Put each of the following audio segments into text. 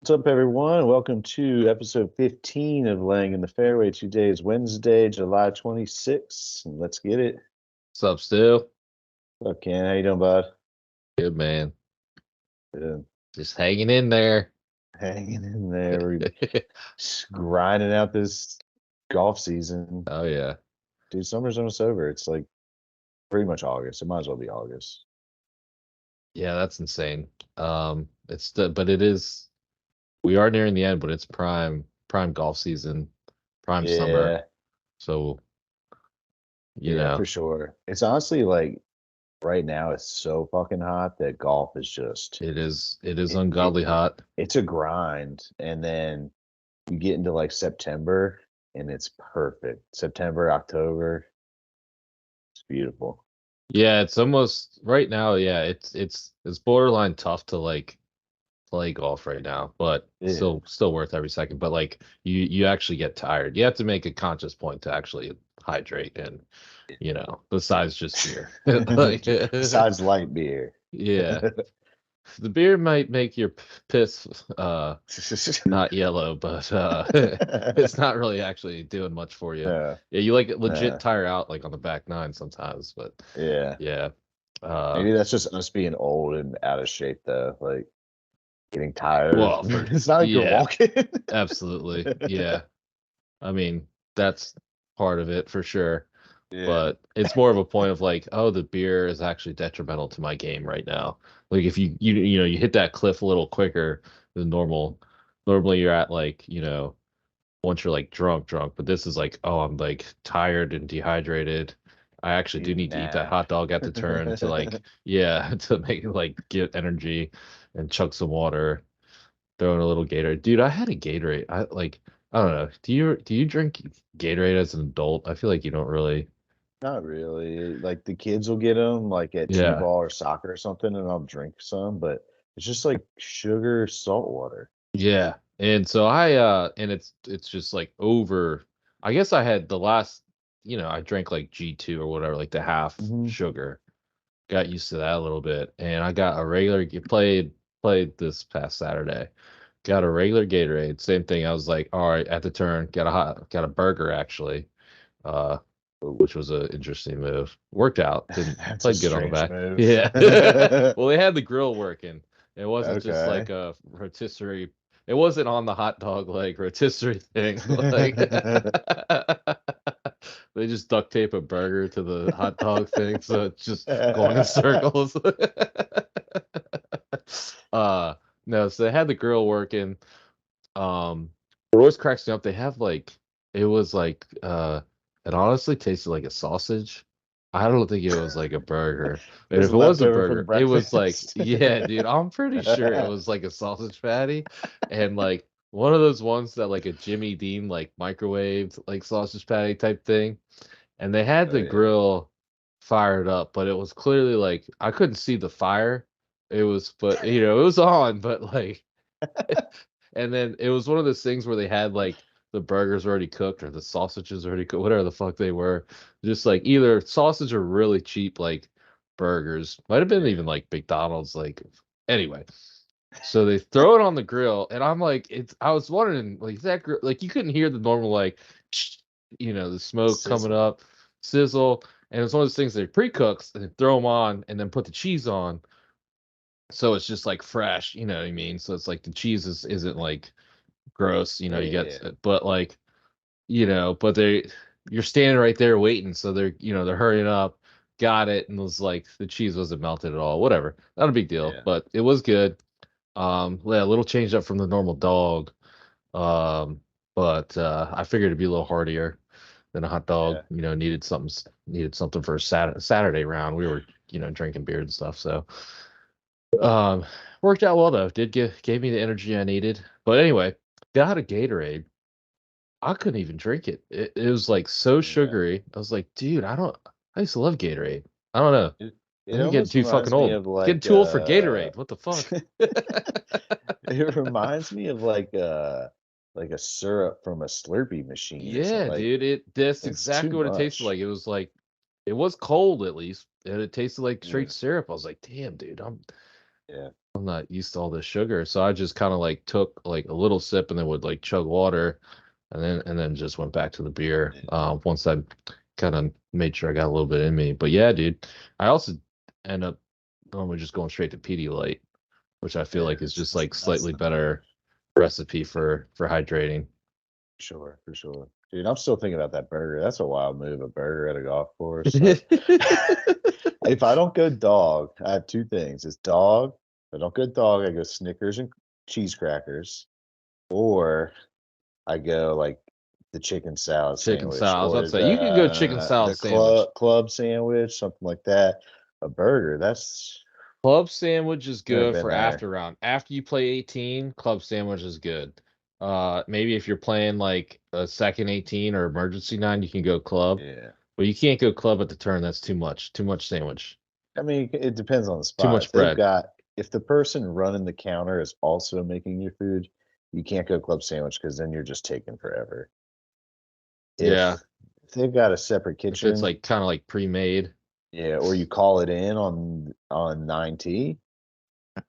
What's up, everyone? Welcome to episode 15 of Laying in the Fairway. Today is Wednesday, July 26th, and let's get it. What's up, Stu? What's up, Ken? How you doing, bud? Good, man. Good. Just hanging in there. Hanging in there. We're just grinding out this golf season. Oh, yeah. Dude, summer's almost over. It's like pretty much August. It might as well be August. Yeah, that's insane. But it is, we are nearing the end, but it's prime golf season, prime summer. Yeah, So, for sure. It's honestly like right now it's so fucking hot that golf is just it is ungodly hot. it's a grind. And then you get into like September and it's perfect. September, October, it's beautiful. Yeah, it's almost right now. Yeah, it's borderline tough to like play golf right now, but Yeah. still worth every second. But like you actually get tired. You have to make a conscious point to actually hydrate, and besides just beer. Like, Besides light beer. yeah, the beer might make your piss not yellow, but it's not really actually doing much for you. Yeah. Yeah, you like legit tire out like on the back nine sometimes, but Yeah. yeah. Maybe that's just us being old and out of shape though. Like getting tired. Well, It's not like you're walking. Absolutely. Yeah. I mean, that's part of it for sure. Yeah. But it's more of a point of like, oh, the beer is actually detrimental to my game right now. Like if you hit that cliff a little quicker than normal. Normally you're at like, once you're like drunk, but this is like, oh, I'm like tired and dehydrated. I actually do need to eat that hot dog at the turn to like, yeah, to make like get energy and chug some water, throw in a little Gatorade. Dude, I had a Gatorade. I don't know. Do you drink Gatorade as an adult? I feel like you don't really. Not really. Like the kids will get them like at Yeah. T-ball or soccer or something, and I'll drink some, but it's just like sugar, salt water. Yeah. And so and it's just like over. I guess I had the last, I drank like G2 or whatever, like the half sugar. Got used to that a little bit. And I got a regular played this past Saturday. Got a regular Gatorade. Same thing. I was like, all right, at the turn, got a burger actually. Which was an interesting move. Worked out. That's Played a good on the strange back. move. Yeah. Well, they had the grill working. It wasn't just Okay. like a rotisserie. It wasn't on the hot dog like rotisserie thing. Like they just duct tape a burger to the hot dog thing, so it's just going in circles. No, so they had the grill working. It always cracks me up. They have like it was like it honestly tasted like a sausage. I don't think it was like a burger. And Just if it was a leftover from burger, it was like, breakfast. yeah, dude, I'm pretty sure it was like a sausage patty. And like one of those ones that like a Jimmy Dean like microwaved like sausage patty type thing. And they had Oh, the yeah. grill fired up, but it was clearly like I couldn't see the fire. But it was on, but like and then it was one of those things where they had like the burgers already cooked or the sausages already cooked, whatever the fuck they were. Just like either sausage or really cheap like burgers. Might have been even like McDonald's. Like anyway. So they throw it on the grill, and I'm like, I was wondering, like that grill, like you couldn't hear the normal like, the smoke coming Sizzle. up, sizzle, and it's one of those things they pre-cooks and then throw them on, and then put the cheese on, so it's just like fresh, you know what I mean? So it's like the cheese isn't like gross, you get, but like, but you're standing right there waiting, so they're hurrying up, got it, and it was like the cheese wasn't melted at all, whatever, not a big deal, Yeah. but it was good. Yeah, a little change up from the normal dog. But I figured it'd be a little heartier than a hot dog. Yeah. Needed something for a Saturday round. We were, drinking beer and stuff. So worked out well though. Gave me the energy I needed. But anyway, got a Gatorade. I couldn't even drink it. It was like so sugary. I was like, dude, I used to love Gatorade. I don't know. It I'm getting almost too fucking reminds me old. of like Getting too old for Gatorade. What the fuck? it reminds me of like a syrup from a Slurpee machine or something. Yeah, Like dude. That's it's exactly too what it tasted much. like. It was cold at least, and it tasted like Yeah. straight syrup. I was like, damn, dude, Yeah. I'm not used to all this sugar, so I just kind of like took like a little sip and then would like chug water, and then just went back to the beer. Once I kind of made sure I got a little bit in me. But yeah, dude, I also end up normally just going straight to Pedialyte, which I feel Yeah, like is just like that's slightly the better recipe for hydrating. sure, for sure. Dude, I'm still thinking about that burger. That's a wild move, a burger at a golf course. Like, if I don't go dog, I have two things. It's dog. If I don't go dog, I go Snickers and cheese crackers, or I go like the chicken salad Chicken sandwich, salad. I was about or to say you could go chicken salad the sandwich. club sandwich, something like that. A burger. That's Club sandwich is never good been for there. after round. After you play 18, club sandwich is good. Maybe if you're playing like a second 18 or emergency 9, you can go club. Yeah. But you can't go club at the turn. That's too much. Too much sandwich. I mean, it depends on the Too spot. much bread. If the person running the counter is also making your food, you can't go club sandwich because then you're just taking forever. Yeah. If they've got a separate If it's kitchen, like kind of like pre-made. yeah, or you call it in on 9T, club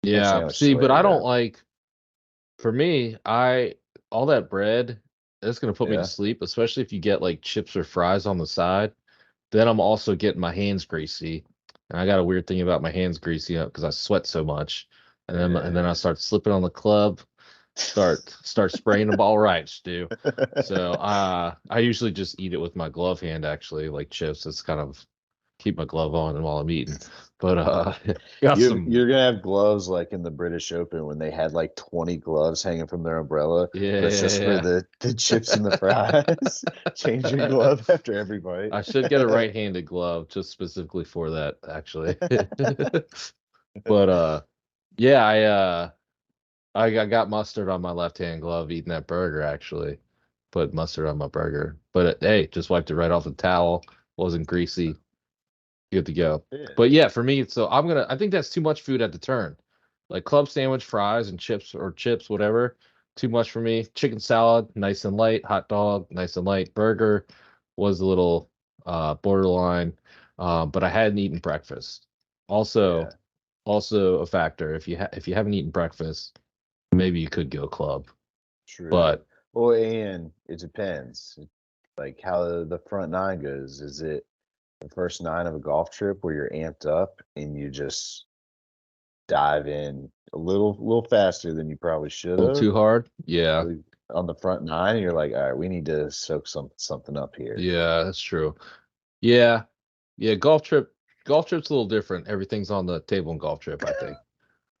Yeah. sandwich is See, the way but to I don't go. like for me, I all that bread, that's gonna put me to Yeah, sleep, especially if you get like chips or fries on the side. Then I'm also getting my hands greasy, and I got a weird thing about my hands greasy because I sweat so much, and then I yeah. start slipping on the club, start spraying the ball right, Stu. So I usually just eat it with my glove hand actually, like chips. It's kind of keep my glove on while I'm eating. But got some You're gonna have gloves like in the British Open when they had like 20 gloves hanging from their umbrella, yeah, but it's yeah, just for yeah. the chips and the fries. Change your glove after every bite. I should get a right-handed glove just specifically for that, actually. But yeah, I got mustard on my left-hand glove eating that burger actually. Put mustard on my burger. But hey, just wiped it right off the towel. Wasn't greasy. Good to go. Yeah, But yeah, for me, so I think that's too much food at the turn. Like club sandwich, fries, and chips, whatever. Too much for me. Chicken salad, nice and light. Hot dog, nice and light. Burger was a little borderline. But I hadn't eaten breakfast. Also, yeah, also a factor. If you haven't eaten breakfast, maybe you could go club. true. But Well, and it depends, like how the front nine goes. Is it the first nine of a golf trip where you're amped up and you just dive in a little faster than you probably should a little have? too hard. Yeah. Like, on the front nine, and you're like, all right, we need to soak something up here. Yeah, that's true. Yeah. Yeah, golf trip's a little different. Everything's on the table in golf trip, I think.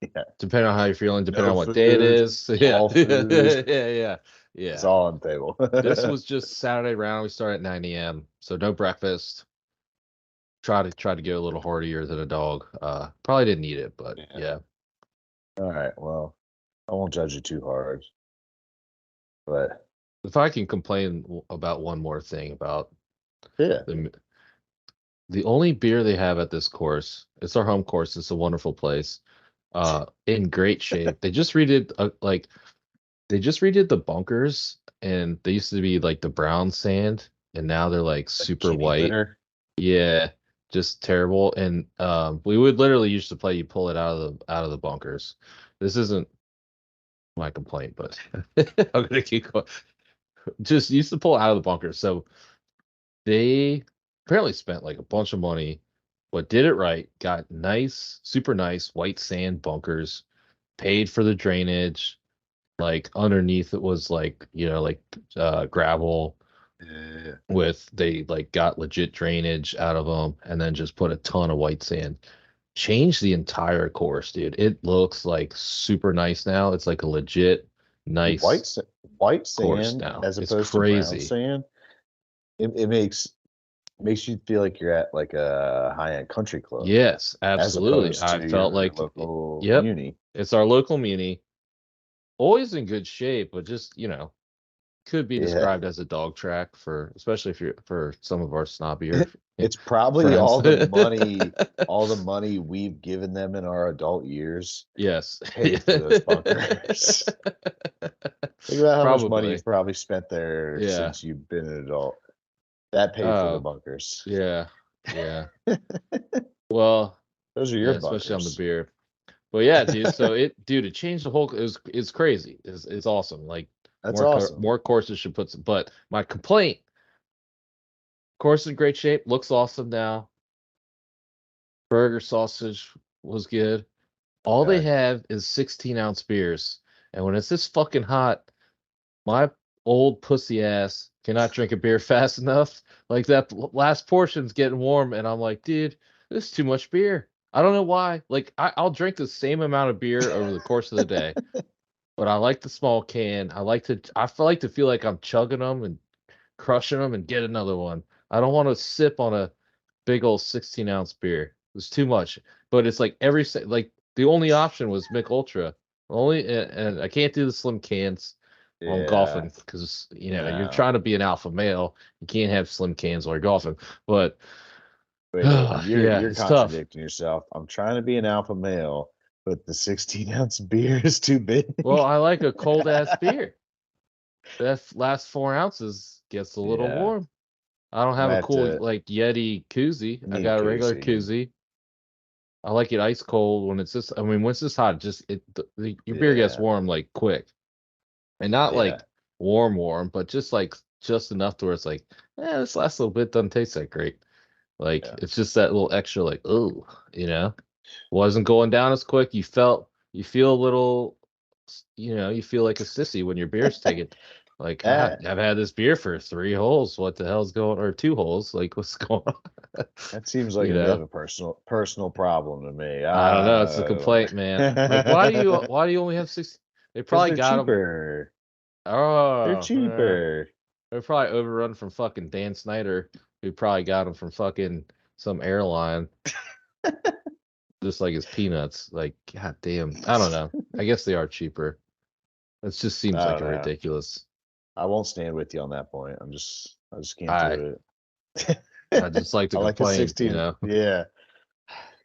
Yeah. Depending on how you're feeling, depending No on what day it food, is. Yeah. all food. Yeah, yeah. It's Yeah. all on the table. This was just Saturday round. We started at 9 a.m. So no breakfast. Try to get a little heartier than a dog. Probably didn't eat it, but Yeah. yeah. All right. Well, I won't judge you too hard, but If I can complain about one more thing about yeah. the the only beer they have at this course, it's our home course. It's a wonderful place. In great shape. They just redid the bunkers, and they used to be like the brown sand, and now they're like Like super kitty white. litter. Yeah, just terrible. And we would literally used to play. You pull it out of the bunkers. This isn't my complaint, but I'm gonna keep going. Just used to pull out of the bunkers. So they apparently spent like a bunch of money, but did it right. Got nice, super nice white sand bunkers. Paid for the drainage. Like underneath it was like like gravel Yeah. with they like got legit drainage out of them and then just put a ton of white sand. Changed the entire course, dude. It looks like super nice now. It's like a legit nice White course sand now. as It's opposed to brown crazy. sand. It makes you feel like you're at like a high-end country club Yes, as absolutely. opposed I to felt your like local yep, muni. it's our local muni. Always in good shape, but just, could be Yeah. described as a dog track for especially if you're for some of our snobbier It's probably friends. all the money we've given them in our adult years Yes. paid for those bunkers. Think about how much money Probably. you've probably spent there Yeah. since you've been an adult. That paid for the Oh, bunkers. yeah. Yeah. Well, Those are yeah, your especially on the bunkers. beer. Well, yeah, dude. So it changed the whole. It's crazy. It's awesome. Like That's awesome. more courses should put some. But my complaint: course in great shape, looks awesome now. Burger sausage was good. All they Okay. have is 16-ounce beers, and when it's this fucking hot, my old pussy ass cannot drink a beer fast enough. Like that last portion's getting warm, and I'm like, dude, this is too much beer. I don't know why. Like I'll drink the same amount of beer over the course of the day, but I like the small can. I feel like I'm chugging them and crushing them and get another one. I don't want to sip on a big old 16-ounce beer. It's too much. But it's like like the only option was Mick Ultra. Only and I can't do the slim cans while I'm Yeah. golfing because you're No. trying to be an alpha male. You can't have slim cans while you're golfing. But Wait, you're yeah, you're it's tough. contradicting yourself. I'm trying to be an alpha male, but the 16-ounce beer is too big. Well, I like a cold ass beer. That last 4 ounces gets a little Yeah. warm. I don't I'm have a at cool like Yeti koozie. you I need a got a regular koozie. koozie. I like it ice cold when it's just. I mean, once it's hot, your beer gets Yeah. warm like quick, and not Yeah. like warm, but just enough to where it's like, this last little bit doesn't taste that great. Like Yeah. it's just that little extra, like, oh, wasn't going down as quick. You feel a little, you feel like a sissy when your beer's taken. Like, God, That I've had this beer for 3 holes. What the hell's going, or 2 holes? Like, what's going on? that seems like You a bit of know? a personal problem to me. I don't know. It's a complaint, man. Like, why do you only have 60? They Because probably they're got them. cheaper. They're Oh, cheaper. they're probably overrun from fucking Dan Snyder, who probably got them from fucking some airline, just like his peanuts. Like, god damn. I don't know. I guess they are cheaper. It just seems I like don't a know. ridiculous. I won't stand with you on that point. I just can't I do it. I just like to I like a complain, 16. Yeah.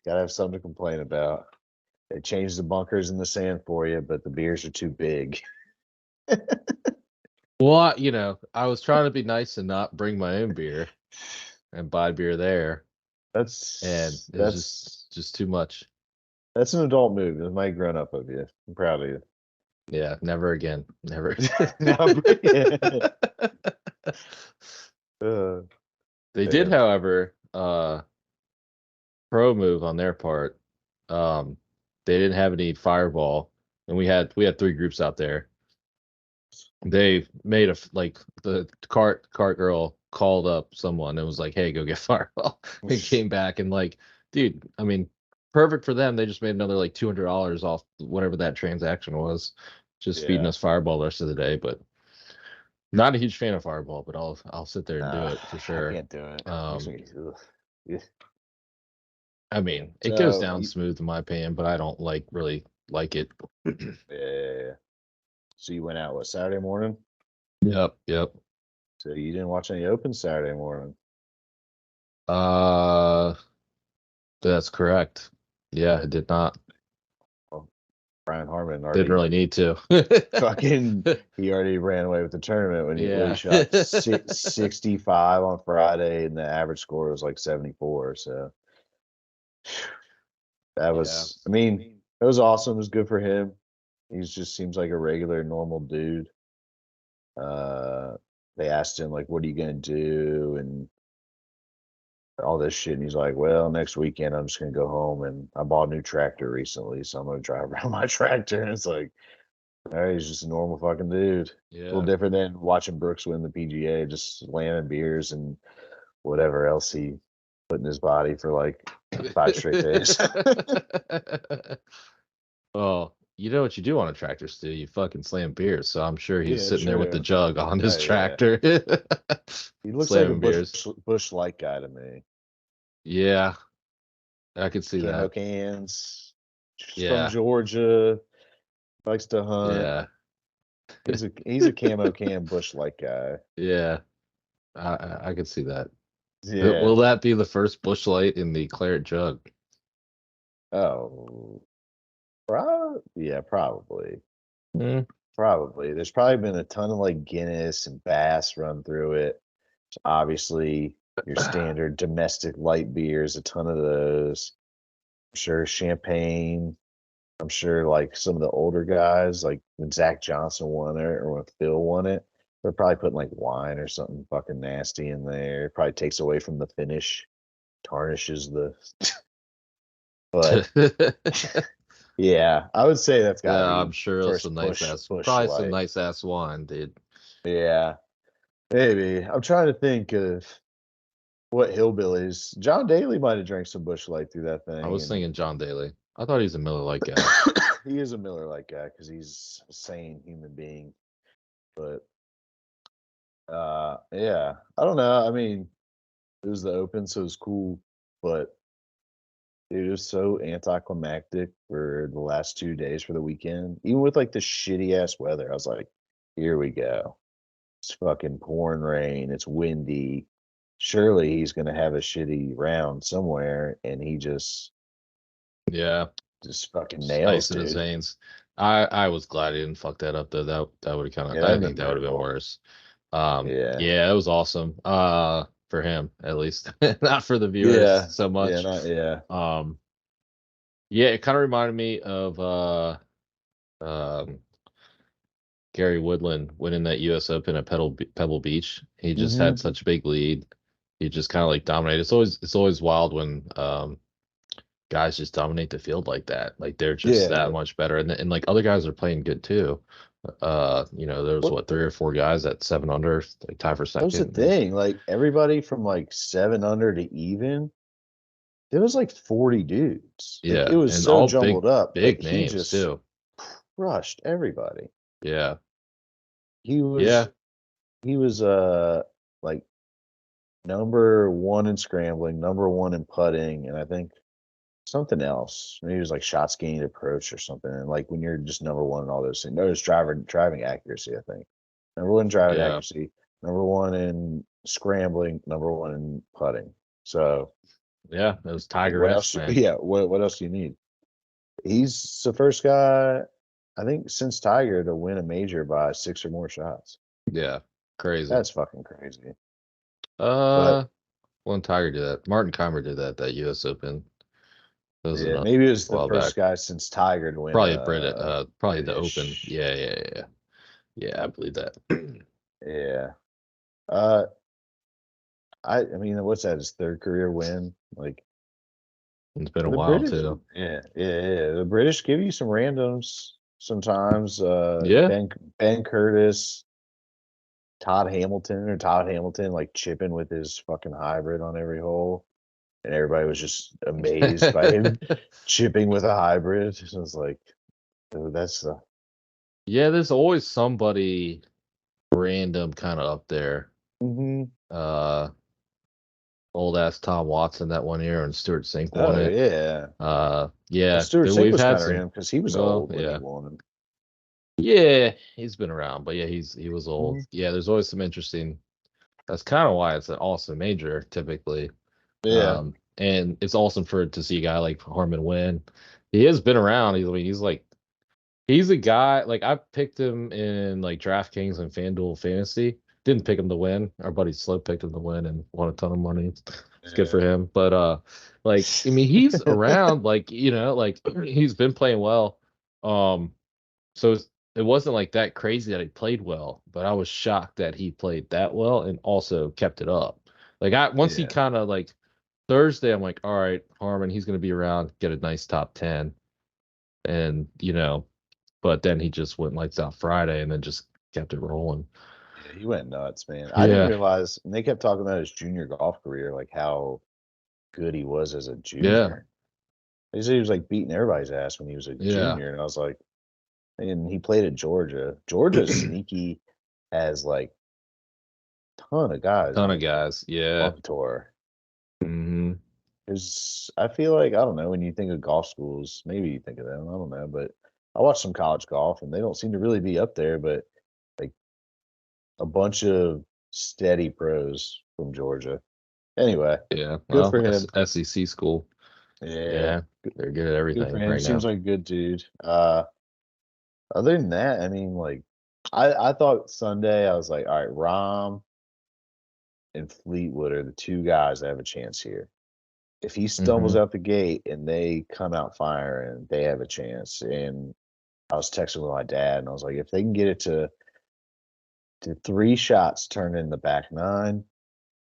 Gotta have something to complain about. They changed the bunkers in the sand for you, but the beers are too big. Well, I was trying to be nice and not bring my own beer and buy beer there, and That's it was that's just too much. that's an adult move. It's mighty grown up of you. I'm proud of you. Yeah, never again. Never. Now bring it. Uh, They did, damn. however, pro move on their part. Um, they didn't have any fireball, and we had 3 groups out there. They made like the cart girl called up someone and was like, "Hey, go get fireball." And came back and like, dude, I mean, perfect for them. They just made another like $200 off whatever that transaction was, just feeding Yeah. us fireball the rest of the day. But not a huge fan of fireball, but I'll sit there and do Nah, it for I sure. can't do it. Makes Um, me. Ugh. Yeah. I mean, it goes So down smooth in my opinion, but I don't really like it. yeah. So you went out what Saturday morning? Yep. So you didn't watch any Open Saturday morning? Uh, that's correct. Yeah, I did not. Well, Brian Harmon Didn't already really need to. fucking he already ran away with the tournament when he Yeah. shot 65 on Friday and the average score was like 74. So that Yeah. was, I mean, it was awesome. It was good for him. He just seems like a regular, normal dude. Uh, they asked him like, "What are you gonna do?" and all this shit, and he's like, "Well, next weekend I'm just gonna go home and I bought a new tractor recently, so I'm gonna drive around my tractor." And it's like, all right, he's just a normal fucking dude. A little Yeah. different than watching Brooks win the PGA, just slamming beers and whatever else he put in his body for like 5 straight days. Well, you know what you do on a tractor, Stu? You fucking slam beers. So I'm sure he's Yeah, sitting there with the true. jug on his Oh yeah, tractor, he looks like a slamming beers. bush light guy to me. Yeah, I could see Camo that. cans, from Yeah, Georgia, likes to hunt. yeah, He's a camo can bush light guy. yeah. I could see that. Yeah. Will that be the first Bush Light in the claret jug? Oh, yeah, probably. Mm. Probably. There's probably been a ton of like Guinness and Bass run through it. Obviously, your standard domestic light beers, a ton of those. I'm sure champagne. I'm sure like some of the older guys, like when Zach Johnson won it or when Phil won it, they're probably putting like wine or something fucking nasty in there. It probably takes away from the finish, tarnishes the. But yeah, I would say that's got to Yeah, I'm be sure it's some first nice ass, Bush probably some Light. nice ass wine, dude. Yeah, maybe. I'm trying to think of what hillbillies. John Daly might have drank some Bush Light through that I thing, was and thinking John Daly. I thought he's a Miller Lite guy. he is a Miller Lite guy because he's a sane human being. But yeah, I don't know. I mean, it was the Open, so it was cool, but it was so anticlimactic for the last 2 days for the weekend. Even with like the shitty ass weather, I was like, here we go. It's fucking pouring rain. It's windy. Surely he's gonna have a shitty round somewhere, and he Yeah, just fucking just nails, ice in his dude. veins. I was glad he didn't fuck that up though. That would have kind of, Yeah, I that'd think been that would have been hurtful. worse. Yeah. Yeah, it was awesome. For him at least, not for the viewers Yeah. so Yeah, much. not yeah. Um, yeah, it kind of reminded me of um Gary Woodland winning that U.S. Open at Pebble Beach. He just had Hmm. such a big lead. He just kind of like dominated. It's always wild when guys just dominate the field like that. Like they're just that Yeah. much better, and like other guys are playing good too. There was What what 3 or 4 guys at 7 under, like tie for that was the second. thing. Like everybody from like 7 under to even, there was like 40 dudes. Like it Yeah, was and so all big jumbled up, but big he names just too. crushed everybody. Yeah, He was yeah, he was like number one in scrambling, number one in putting, and I think something else. Maybe it was like shots gained approach or something. And like when you're just number one in all those things, notice driving accuracy, I think. Number one driving yeah, accuracy, number one in scrambling, number one in putting. So yeah. It was like what Tiger-esque, else man. yeah, what else do you need? He's the first guy, I think, since Tiger to win a major by six or more shots. Yeah, crazy. That's fucking crazy. But Uh, when Tiger did that, Martin Keimer did that U.S. Open. That was yeah, a maybe it was the while back. first guy since Tiger to win Probably a probably the Open. British. Yeah, yeah, yeah, yeah. Yeah, I believe that. Yeah. Uh I mean, what's that? His third career win? Like It's been a the while British, too. yeah. The British give you some randoms sometimes. Yeah. Ben Curtis, Todd Hamilton, like chipping with his fucking hybrid on every hole, and everybody was just amazed by him chipping with a hybrid. It was like, dude, that's the. Yeah, there's always somebody random kind of up there. Mhm. Uh, Old ass Tom Watson that one year and Stuart Sink won Oh it. yeah. Well, Yeah, Stewart Sink we've was had kind of some. random because he was Well, old when he yeah, won. yeah, he's been around, but yeah, he was old. Mhm. Yeah, there's always some interesting. That's kind of why it's an awesome major typically. Yeah, And it's awesome for to see a guy like Harmon win. He has been around. I mean, he's a guy like I picked him in like DraftKings and FanDuel Fantasy. Didn't pick him to win. Our buddy Slow picked him to win and won a ton of money. It's good for yeah. him. But like I mean he's around like like he's been playing well. Um so it wasn't like that crazy that he played well, but I was shocked that he played that well and also kept it up. Like I once he Yeah. kind of like Thursday, I'm like, all right, Harmon, he's gonna be around, get a nice top 10. And but then he just went lights out Friday and then just kept it rolling. Yeah, he went nuts, man. I didn't Yeah. realize, and they kept talking about his junior golf career, like how good he was as a Yeah. junior. They said he was like beating everybody's ass when he was a Yeah. junior, and I was like, and he played at Georgia. Georgia's sneaky as like ton of guys Ton of on guys. Yeah. the tour. Hmm. Because I feel like I don't know when you think of golf schools, maybe you think of them. I don't know, but I watch some college golf, and they don't seem to really be up there. But like a bunch of steady pros from Georgia. Anyway, Yeah. good Well, for him. SEC school. Yeah, Yeah. They're good at good for everything him. right Seems now. like a good dude. Other than that, I mean, like, I thought Sunday, I was like, all right, Rom and Fleetwood are the two guys that have a chance here. if he stumbles Hmm. out the gate and they come out firing, they have a chance. And I was texting with my dad, and I was like, if they can get it to 3 shots turned in the back nine,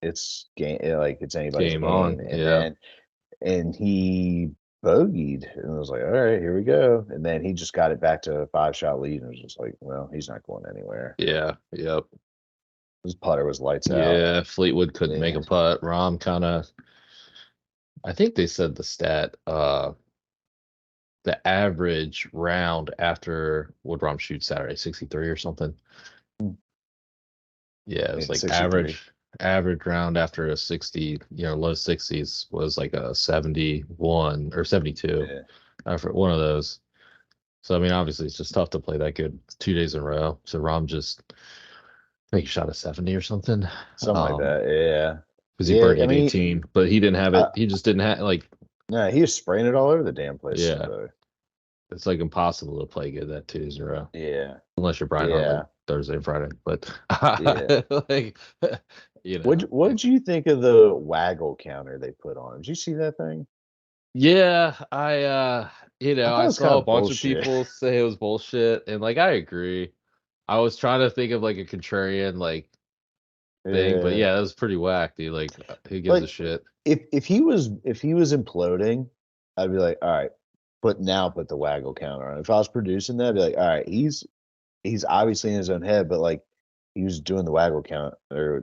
it's game, like it's anybody's Game on. game. And Yeah. then and he bogeyed, and I was like, all right, here we go. And then he just got it back to a 5 shot lead, and it was just like, well, he's not going anywhere. Yeah. Yep. His putter was lights out. Yeah. Fleetwood couldn't make a And putt. Rom kind of. I think they said the stat. The average round after would Rom shoot Saturday 63 or something. Yeah, it was like 63. average round after a 60, low 60s was like a 71 or 72 Yeah, after one of those. So I mean, obviously it's just tough to play that good 2 days in a row. So Rom just I think he shot a 70 or something. something like Um, that. Yeah. because he Yeah, I birdied mean, 18, but he didn't have I, it. He just didn't have like, no, he was spraying it all over the damn place yeah, Sunday. it's like impossible to play good that 2 days in a row Yeah, unless you're Brian Harman yeah, Thursday and Friday. But yeah. like, What'd you think of the waggle counter they put on? Did you see that thing? Yeah, I thought it I was kind saw a of bunch of bullshit. people say it was bullshit, and like I agree. I was trying to think of like a contrarian like thing, but Yeah. yeah, that was pretty whack, dude. Like, who gives a Like shit? if he was imploding, I'd be like, all right, but now put the waggle counter on. If I was producing that, I'd be like, all right, he's obviously in his own head, but like he was doing the waggle count or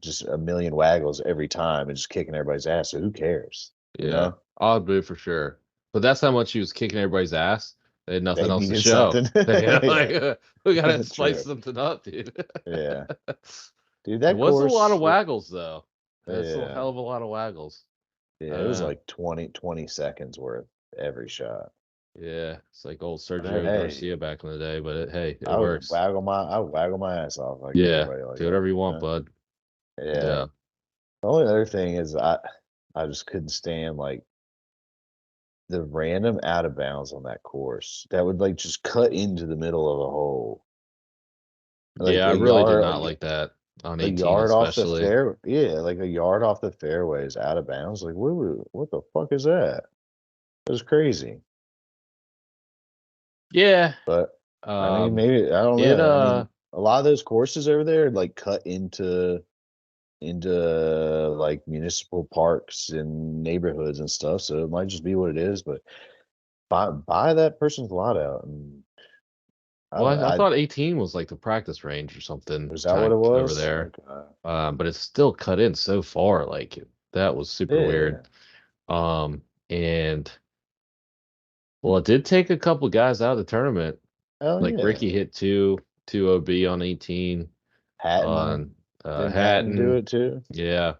just a million waggles every time and just kicking everybody's ass. So who cares? You Yeah, know? I'll do for sure. But that's how much he was kicking everybody's ass. They had nothing They else to needed show. something. They had Yeah. like we gotta spice True. something up, dude. Yeah. Dude, It that was a lot of course, waggles though. That's a yeah. hell of a lot of waggles. I Yeah, it don't was know. like 20 seconds worth every shot. Yeah, it's like old But Sergio hey, Garcia back in the day, but hey, it I would works. waggle my ass off like Yeah, everybody like do that. whatever you want, Yeah. bud. Yeah. Yeah. The only other thing is I just couldn't stand like the random out of bounds on that course that would like just cut into the middle of a hole. Like Yeah, I really did not like that on a 18 yard off the especially. fair, yeah, like a yard off the fairway is out of bounds. Like what the fuck is that? It was crazy. Yeah. But I mean, Um maybe I don't it know. I mean, a lot of those courses over there like cut into like municipal parks and neighborhoods and stuff. So it might just be what it is. But buy that person's lot out, and I well, don't. I I thought 18 was like the practice range or something is that what it type over was? there. Okay. But it's still cut in so far. Like that was super Yeah. weird. And well, it did take a couple guys out of the tournament. Oh Like yeah. Ricky hit two OB on 18 Hatton, on didn't Hatton do Hatton. it too? Yeah.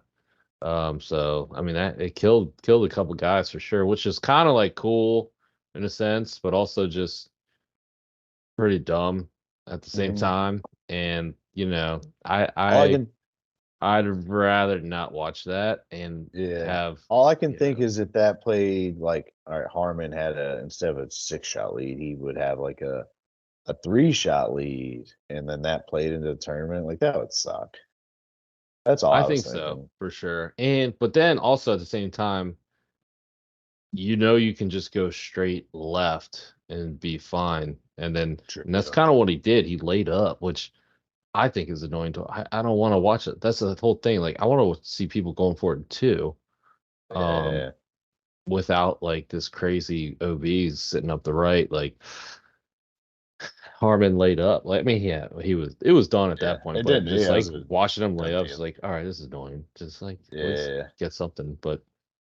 So I mean that it killed a couple guys for sure, which is kind of like cool in a sense, but also just pretty dumb at the same Mhm. time. And I All I I can, I'd rather not watch that and yeah. have All I can you think know is if that played like, all right, Harmon had instead of a 6 shot lead, he would have like a 3 shot lead, and then that played into the tournament. Like that would suck. That's all I I was think so thinking. for sure. And but then also at the same time, you can just go straight left and be fine. True. And that's kind of what he did. He laid up, which I think is annoying to I don't want to watch it. That's the whole thing. Like I want to see people going for it too. Um Yeah. without like this crazy OBs sitting up the right, like Harmon laid up. Like I mean, yeah, it was done at Yeah. that point, It but did. just Yeah, it like was a watching him lay done up, it's deal. like, all right, this is annoying. Just like at least Yeah. get something. But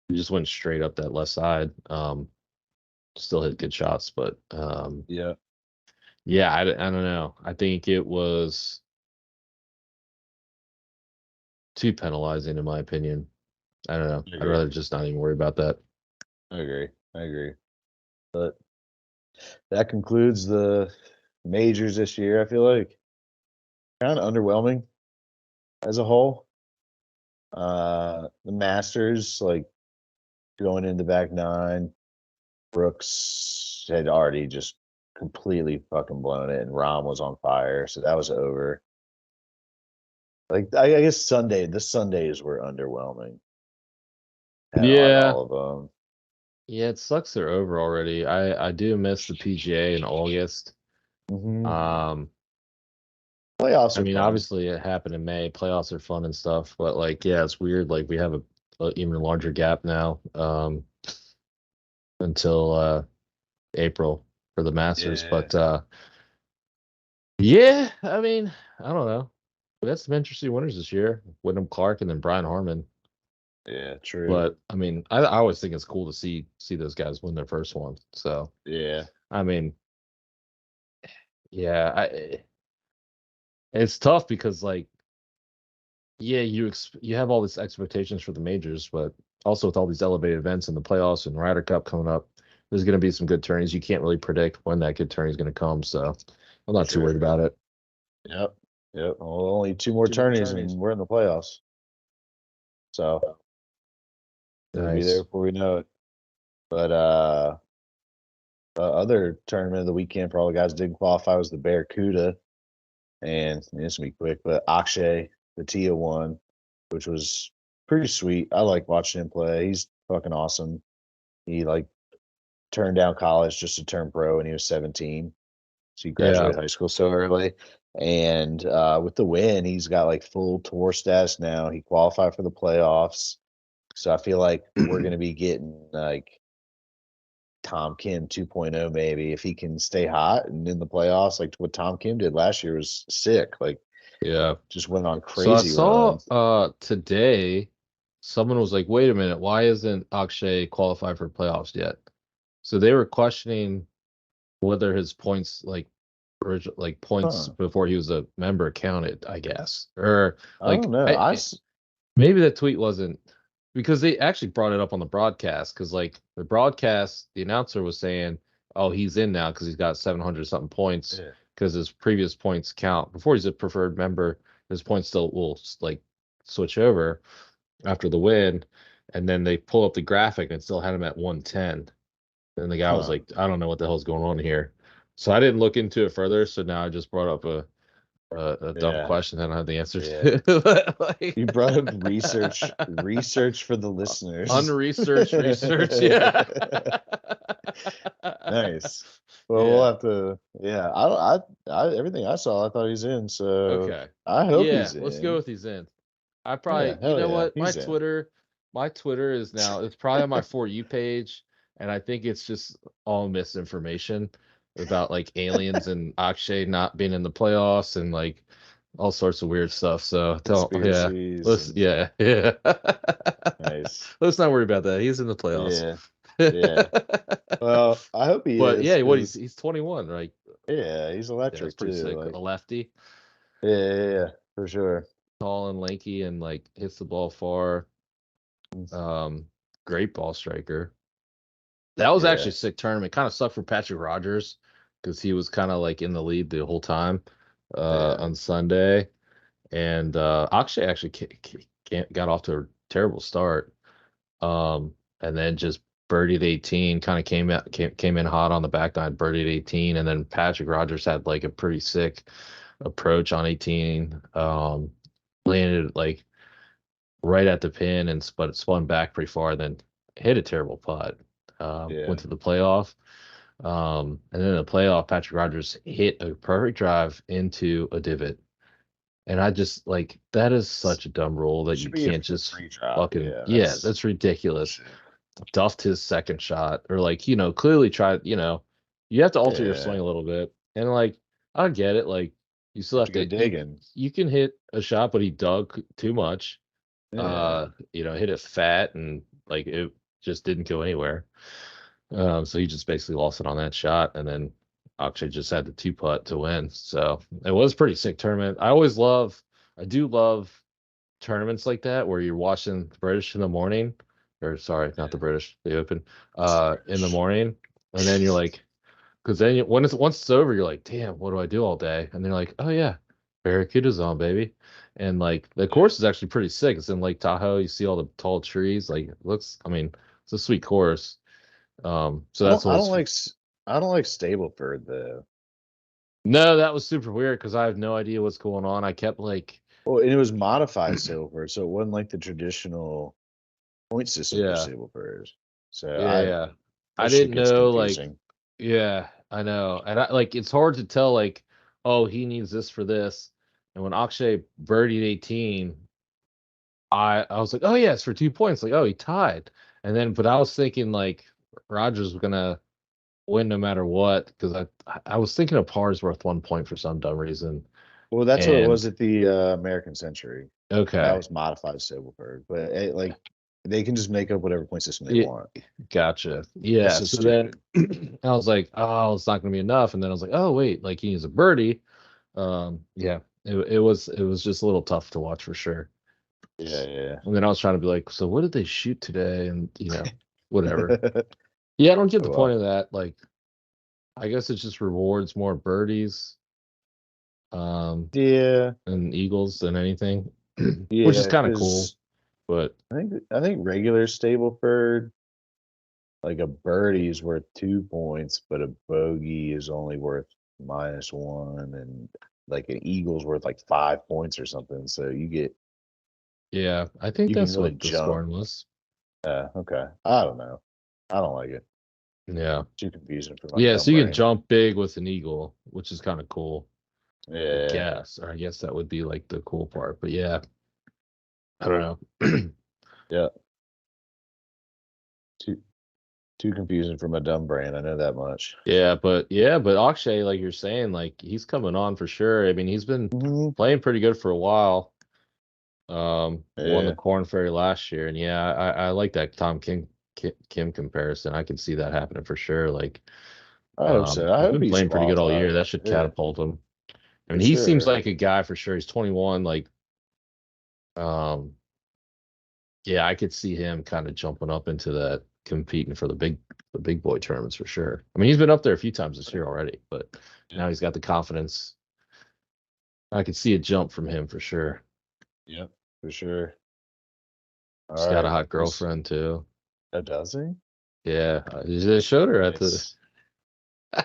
he just went straight up that left side. Still hit good shots, but Yeah. yeah, I don't know. I think it was too penalizing in my opinion. I don't know. I I'd agree. rather just not even worry about that. I agree. I agree. But that concludes the majors this year. I feel like kind of underwhelming as a whole. The Masters, like going into back nine, Brooks had already just completely fucking blown it, and Rom was on fire, so that was over. Like I guess the Sundays were underwhelming. on Yeah. all of them. Yeah, it sucks they're over already. I do miss the PGA in August. Um, Playoffs I are mean, fun. obviously it happened in May. Playoffs are fun and stuff, but like, yeah, it's weird. Like we have a even larger gap now, until April for the Masters. Yeah, But yeah, I mean, I don't know. We had some interesting winners this year. Wyndham Clark and then Brian Harmon. yeah, true. But I mean, I always think it's cool to see those guys win their first one. So Yeah, I mean, yeah, it's tough because like yeah, you have all these expectations for the majors, but also with all these elevated events in the playoffs and Ryder Cup coming up, there's going to be some good tourneys. You can't really predict when that good tourney is going to come, so I'm for not too sure. worried about it. Yep, yep. Well, only two more tourneys, and we're in the playoffs. So it'll be there Nice. before we know it. But other tournament of the weekend for all the guys who didn't qualify was the Barracuda, and this gonna be quick. But Akshay, the Tia won, which was pretty sweet. I like watching him play. He's fucking awesome. He like turned down college just to turn pro when he was 17. So he Yeah. graduated high school so early. And with the win, he's got like full tour status now. He qualified for the playoffs. So I feel like we're gonna be getting like Tom Kim 2.0 maybe if he can stay hot and in the playoffs. Like what Tom Kim did last year was sick. Like Yeah. just went on So I crazy saw runs. today someone was like, "Wait a minute, why isn't Akshay qualified for playoffs yet?" So they were questioning whether his points like points Huh. before he was a member counted, I guess. Or I like don't know. maybe that tweet wasn't because they actually brought it up on the broadcast because like the broadcast, the announcer was saying, "Oh, he's in now because he's got 700 something points Yeah. because his previous points count. Before he's a preferred member, his points still will like switch over after the win." And then they pull up the graphic and it still had him at 110. And the guy was Huh. like, "I don't know what the hell's going on here." So I didn't look into it further. So now I just brought up a dumb Yeah. question that I don't have the answer Yeah. to. Like, You brought up research for the listeners. unresearched research. Yeah. Nice. Well, we'll Yeah. have to. Yeah, everything I saw, I thought he's in. So Okay. I hope Yeah. he's Let's go in. with these in. I Yeah, probably, you hell know yeah, what? he's in. My Twitter is now, it's probably on my For You page. And I think it's just all misinformation about like aliens and Akshay not being in the playoffs and like all sorts of weird stuff. So yeah, Conspiracies and yeah. nice. Let's not worry about that. He's in the playoffs. Yeah, yeah. Well, I hope he But is yeah, what because he's 21, right? yeah, he's Yeah, that's electric pretty too. sick. A Like lefty, yeah, yeah, yeah, for sure. tall and lanky, and like hits the ball far. Um, Great ball striker. That was actually Yeah, a sick tournament. Kind of sucked for Patrick Rogers because he was kind of like in the lead the whole time yeah, on Sunday, and Akshay actually got off to a terrible start, and then just birdied 18. Kind of came in hot on the back nine, birdied 18, and then Patrick Rogers had like a pretty sick approach on 18. Landed like right at the pin and spun back pretty far, then hit a terrible putt. yeah. Went to the playoff. And then in the playoff, Patrick Rogers hit a perfect drive into a divot. And I just like that is such a dumb rule It that you should be a can't just free drop. fucking Yeah, yeah, that's ridiculous. bullshit. Duffed his second shot or like, clearly tried, you have to alter your Yeah, swing a little bit. And like I get it, like you you still have have to go to digging. you can hit a shot, but he dug too much Yeah, hit it fat and like it just didn't go anywhere. So he just basically lost it on that shot, and then Akshay just had the two putt to win. So it was a pretty sick tournament. I do love tournaments like that where you're watching the British in the morning, or sorry, not the British, the Open, it's the in the British. morning, and then you're like, because then once it's over, you're like, damn, what do I do all day? And they're like, oh yeah, Barracuda's on, baby. And like the Yeah. course is actually pretty sick. It's in Lake Tahoe. You see all the tall trees. Like it looks, I mean, it's a sweet course. So I that's don't. I don't always like. I don't like Stableford though. no, that was super weird because I have no idea what's going on. I kept like Well, and it was modified silver, so it wasn't like the traditional. point system for Yeah. Stableford. So Yeah, yeah. I that shit didn't gets know, like, confusing. yeah, I know. And it's hard to tell, like, oh, he needs this for this. And when Akshay birdied 18, I was like, oh yeah, it's for 2 points. Like, oh, he tied. And then, but I was thinking like Rogers was gonna win no matter what, because I was thinking a par is worth 1 point for some dumb reason. Well, that's what it was And at the American Century. That okay, was modified Stableford, but like they can just make up whatever point system they yeah, want. gotcha. That's Yeah. so So then stupid. I was like, oh, it's not gonna be enough. And then I was like, oh wait, like he needs a birdie. Yeah, it was just a little tough to watch for sure. Yeah, And then I was trying to be like, so what did they shoot today? And whatever. yeah. Yeah, I don't get Oh the point well. of that. Like, I guess it just rewards more birdies, Yeah, and eagles than anything, which is yeah. kind of cool. Because But I think regular Stableford, like a birdie is worth 2 points, but a bogey is only worth -1, and like an eagle's worth like 5 points or something. So yeah, I think you can that's really what the jump. scoring was. Okay. I don't know. I don't like it. Yeah, Too confusing for my yeah. dumb So you can brain. jump big with an eagle, which is kind of cool. Yeah, I guess that would be like the cool part. But yeah, I don't know. yeah. Too too confusing for my dumb brain. I know that much. But Akshay, like you're saying, like he's coming on for sure. I mean, he's been Mhm. playing pretty good for a while. Won the Yeah, Corn Ferry last year, and yeah, I like that Kim comparison. I can see that happening for sure. Like, I hope so. I he's hope been he's playing pretty good all year. qualified. That should Yeah, catapult him. I for mean, he seems sure. like a guy for sure. He's 21. Like, um, yeah, I could see him kind of jumping up into that, competing for the big boy tournaments for sure. I mean, he's been up there a few times this year already, but Yeah, now he's got the confidence. I could see a jump from him for sure. yep, for sure. All He's got a right. hot Was girlfriend too. does he? Yeah, they showed her at the. Nice.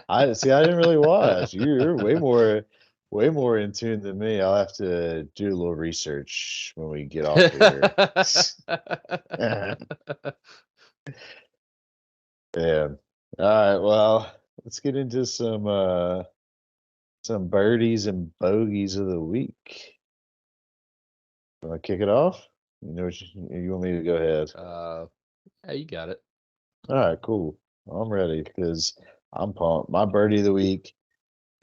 I see. I didn't really watch. You're way more in tune than me. I'll have to do a little research when we get off here. Yeah. All right. Well, let's get into some birdies and bogeys of the week. Want to kick it off? You want me to go ahead? uh, yeah, you got it. All right, cool. I'm ready because I'm pumped. My birdie of the week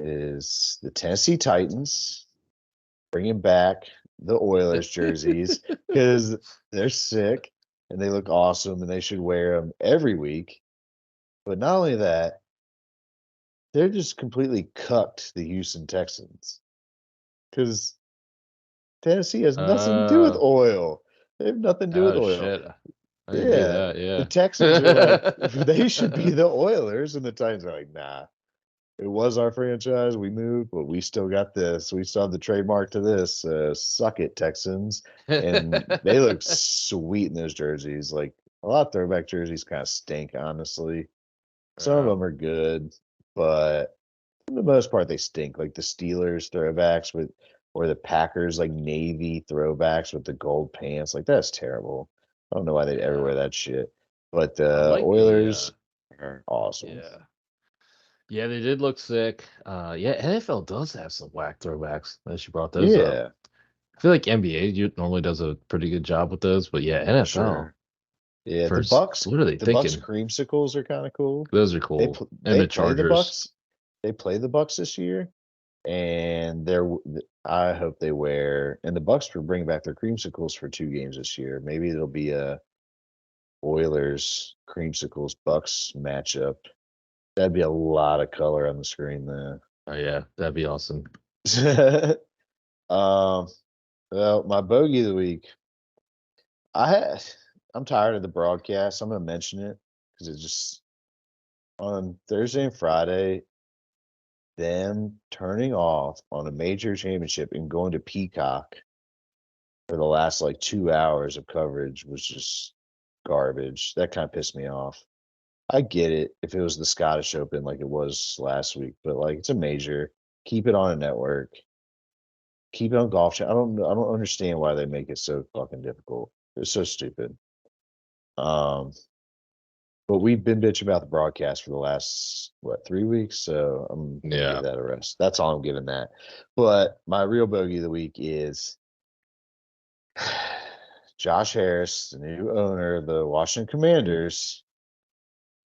is the Tennessee Titans bringing back the Oilers jerseys because they're sick and they look awesome and they should wear them every week. But not only that, they're just completely cucked the Houston Texans because Tennessee has nothing to do with Uh, oil. They have nothing to do with oh oil. shit, I didn't hear Yeah. that. The Yeah. Texans are like, they should be the Oilers, and the Titans are like, nah, it was our franchise. We moved, but we still got this. We still have the trademark to this. Suck it, Texans. And they look sweet in those jerseys. Like a lot of throwback jerseys kind of stink, honestly. Some of Yeah. them are good, but for the most part, they stink. Like the Steelers throwbacks or the Packers like navy throwbacks with the gold pants. Like that's terrible. I don't know why they'd ever Yeah. wear that shit. But I the like the Oilers are awesome. yeah. Yeah, they did look sick. Yeah, NFL does have some whack throwbacks. As you brought those up. Yeah, I feel like NBA normally does a pretty good job with those, but yeah, for NFL sure. Yeah, the first, Bucks, what are they the Bucks thinking? creamsicles are kind of cool. Those are They cool. pl- And they the play the Chargers. Bucks. They play the Bucks this year, and I hope they wear. And the Bucks will bring back their creamsicles for 2 games this year. Maybe it'll be a Oilers creamsicles Bucks matchup. That'd be a lot of color on the screen then. Oh yeah, that'd be awesome. um, well, my bogey of the week. I had, I'm tired of the broadcast. I'm gonna mention it because it just on Thursday and Friday, them turning off on a major championship and going to Peacock for the last like 2 hours of coverage was just garbage. That kind of pissed me off. I get it if it was the Scottish Open like it was last week, but like it's a major. Keep it on a network. Keep it on Golf Channel. I don't understand why they make it so fucking difficult. It's so stupid. But we've been bitching about the broadcast for the last 3 weeks, so I'm gonna give Yeah. that a rest. That's all I'm giving that. But my real bogey of the week is Josh Harris, the new owner of the Washington Commanders.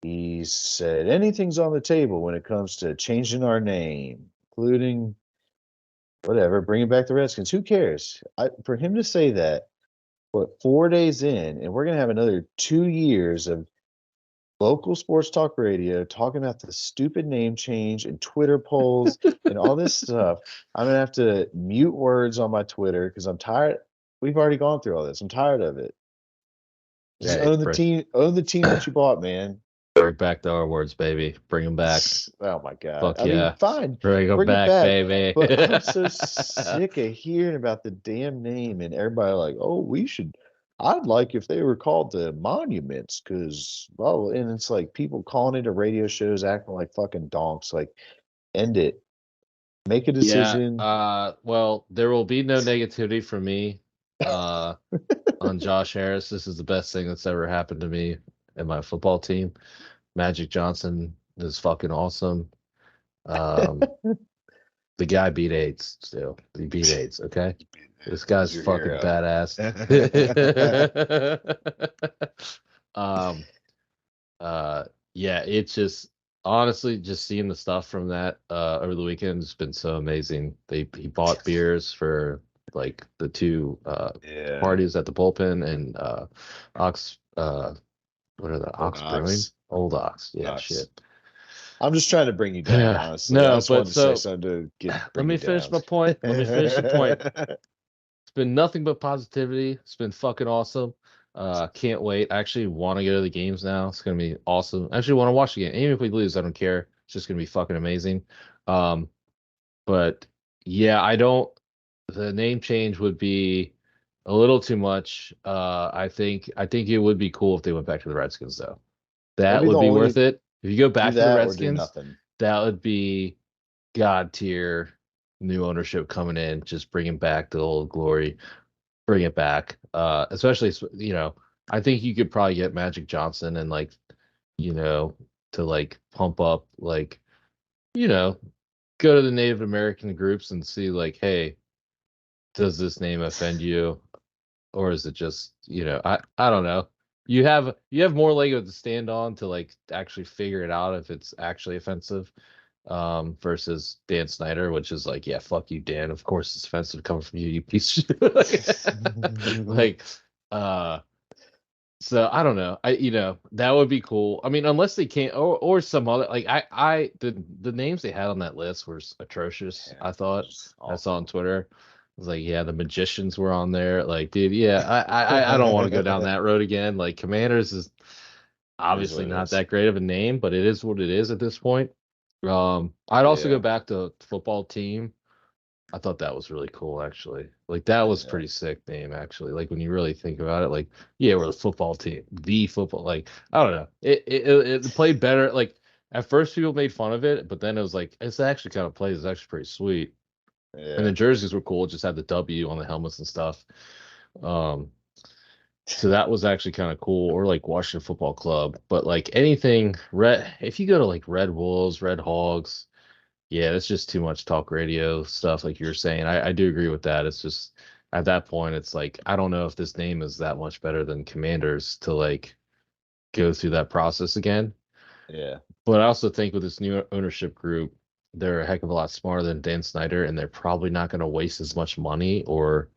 He said anything's on the table when it comes to changing our name, including whatever, bringing back the Redskins. Who cares? For him to say that, 4 days in, and we're gonna have another 2 years of local sports talk radio talking about the stupid name change and Twitter polls and all this stuff. I'm gonna have to mute words on my Twitter because I'm tired. We've already gone through all this. I'm tired of it. Just Hey, own the team. Own the team that you bought, man. bring back the R words, baby. Bring them back. Oh my god. Fuck I mean, yeah. fine, Bring them bring it back, back. baby. But I'm so sick of hearing about the damn name and everybody like, oh, we should. I'd like if they were called the Monuments, because well, and it's like people calling into radio shows acting like fucking donks. Like, end it. Make a Yeah. decision. Well, there will be no negativity from me uh on Josh Harris. This is the best thing that's ever happened to me and my football team. Magic Johnson is fucking awesome. Um the guy beat AIDS still. He beat AIDS, okay? This He's guy's your fucking hero. badass. um uh yeah, it's just honestly just seeing the stuff from that over the weekend has been so amazing. He bought beers for like the two Yeah. parties at the bullpen and Ox what are the Old Ox Brewing? Ox. Old Ox. Yeah, Ox. shit. I'm just trying to bring you down, Yeah. honestly. I No, just but wanted to say so something to let bring me you finish down. my point. Let me finish the point. It's been nothing but positivity. It's been fucking awesome. Can't wait. I actually want to go to the games now. It's gonna be awesome. I actually want to watch the game. Even if we lose, I don't care. It's just gonna be fucking amazing. Um, but yeah, I don't the name change would be a little too much. I think it would be cool if they went back to the Redskins though. That'd That be the would be worth only it. If you go do back to the that or do Redskins, nothing. that would be god tier new ownership coming in, just bringing back the old glory, bring it back. Especially I think you could probably get Magic Johnson and like you know to like pump up like you know go to the Native American groups and see like, hey, does this name offend you, or is it just I don't know. You have more leg to stand on to like actually figure it out if it's actually offensive versus Dan Snyder, which is like, yeah, fuck you, Dan. Of course it's offensive coming from you, you piece of shit. Like, uh, so I don't know. That would be cool. I mean, unless they can't, or some other like the names they had on that list were atrocious. Yeah, I thought just I saw on awful. Twitter. I was like, yeah, the magicians were on there. Like, dude, yeah, I don't want to go down that road again. Like, Commanders is Is obviously what it not is. that great of a name, but it is what it is at this point. I'd also go Yeah, back to football team. I thought that was really cool, actually. Like that was yeah, pretty sick name, actually. Like when you really think about it, like yeah, we're the football team, the football. Like I don't know, it played better. Like at first, people made fun of it, but then it was like it's actually kind of plays. It's actually pretty sweet, and the yeah. jerseys were cool. It just had the W on the helmets and stuff. Um, so that was actually kind of cool, or like Washington Football Club. But like anything red, if you go to like Red Wolves, Red Hogs, yeah, that's just too much talk radio stuff, like you were saying. I do agree with that. It's just at that point, it's like I don't know if this name is that much better than Commanders to like go through that process again. Yeah, But I also think with this new ownership group, they're a heck of a lot smarter than Dan Snyder, and they're probably not going to waste as much money, or